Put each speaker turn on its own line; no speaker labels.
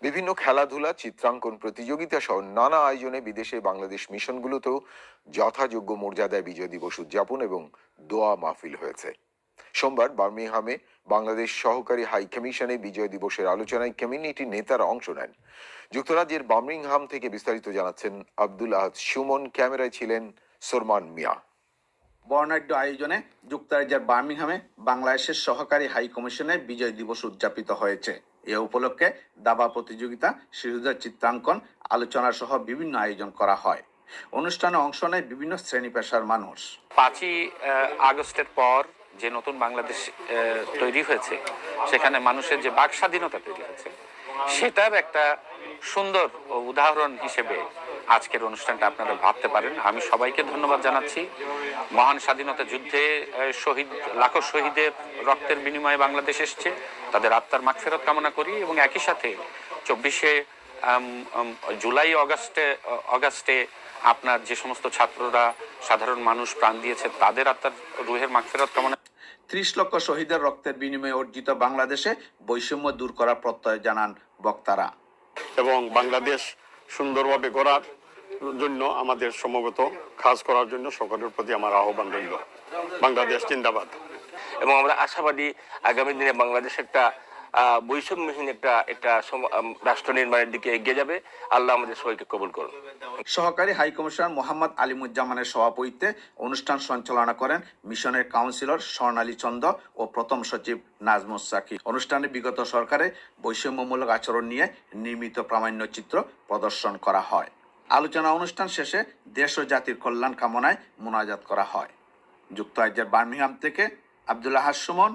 বিভিন্ন খেলাধুলা, চিত্রাঙ্কন প্রতিযোগিতা সহ নানা আয়োজনে বিদেশে বাংলাদেশ মিশনগুলোতেও যথাযোগ্য মর্যাদায় বিজয় দিবস উদযাপন এবং দোয়া মাহফিল হয়েছে। সোমবার বার্মিংহামে বাংলাদেশ সহকারী হাই কমিশনে বিজয় দিবসের আলোচনায় কমিউনিটি নেতারা অংশ নেন। যুক্তরাজ্যের বার্মিংহাম থেকে বিস্তারিত জানাচ্ছেন আব্দুল আহাদ সুমন, ক্যামেরায় ছিলেন সোরমান মিয়া।
বর্ণাঢ্য আয়োজনে যুক্তরাজ্যের বার্মিংহামে বাংলাদেশের সহকারী হাই কমিশনে বিজয় দিবস উদযাপিত হয়েছে। এ উপলক্ষে দাবা প্রতিযোগিতা, শিশুদের চিত্রাঙ্কন, আলোচনা সহ বিভিন্ন আয়োজন করা হয়। অনুষ্ঠানে অংশ নেয় বিভিন্ন শ্রেণী পেশার মানুষ।
5ই আগস্টের পর যে নতুন বাংলাদেশ তৈরি হয়েছে, সেখানে মানুষের যে বাক স্বাধীনতা তৈরি হয়েছে, সেটার একটা সুন্দর উদাহরণ হিসেবে আজকের অনুষ্ঠানটা আপনারা ভাবতে পারেন। আমি সবাইকে ধন্যবাদ জানাচ্ছি। মহান স্বাধীনতা যুদ্ধে লাখো শহীদের রক্তের বিনিময়ে বাংলাদেশ এসছে, তাদের আত্মার মাগফিরাত কামনা করি এবং একই সাথে 24শে জুলাই অগাস্টে আপনার যে সমস্ত ছাত্ররা, সাধারণ মানুষ প্রাণ দিয়েছে, তাদের আত্মার রুহের মাগফিরাত কামনা।
30 লক্ষ শহীদের রক্তের বিনিময়ে অর্জিত বাংলাদেশে বৈষম্য দূর করার প্রত্যয় জানান বক্তারা।
এবং বাংলাদেশ সুন্দরভাবে গড়ার জন্য আমাদের সমবেত কাজ করার জন্য সকলের প্রতি আমার আহ্বান রইল। বাংলাদেশ জিন্দাবাদ।
এবং আমরা আশাবাদী আগামী দিনে বাংলাদেশ একটা বৈষম্যহীন একটা রাষ্ট্র নির্মাণের দিকে এগিয়ে যাবে। আল্লাহ আমাদের সবাইকে কবুল করুন।
সহকারী হাই কমিশনার মোহাম্মদ আলিমুজ্জামানের সভাপতিত্বে অনুষ্ঠান সঞ্চালনা করেন মিশনের কাউন্সিলর স্বর্ণালী চন্দ ও প্রথম সচিব নাজমুস সাকি। অনুষ্ঠানে বিগত সরকারের বৈষম্যমূলক আচরণ নিয়ে নির্মিত প্রামাণ্যচিত্র প্রদর্শন করা হয়। আলোচনা অনুষ্ঠান শেষে দেশ ও জাতির কল্যাণ কামনায় মোনাজাত করা হয়। যুক্তরাজ্যের বার্মিংহাম থেকে আব্দুল আহাদ সুমন,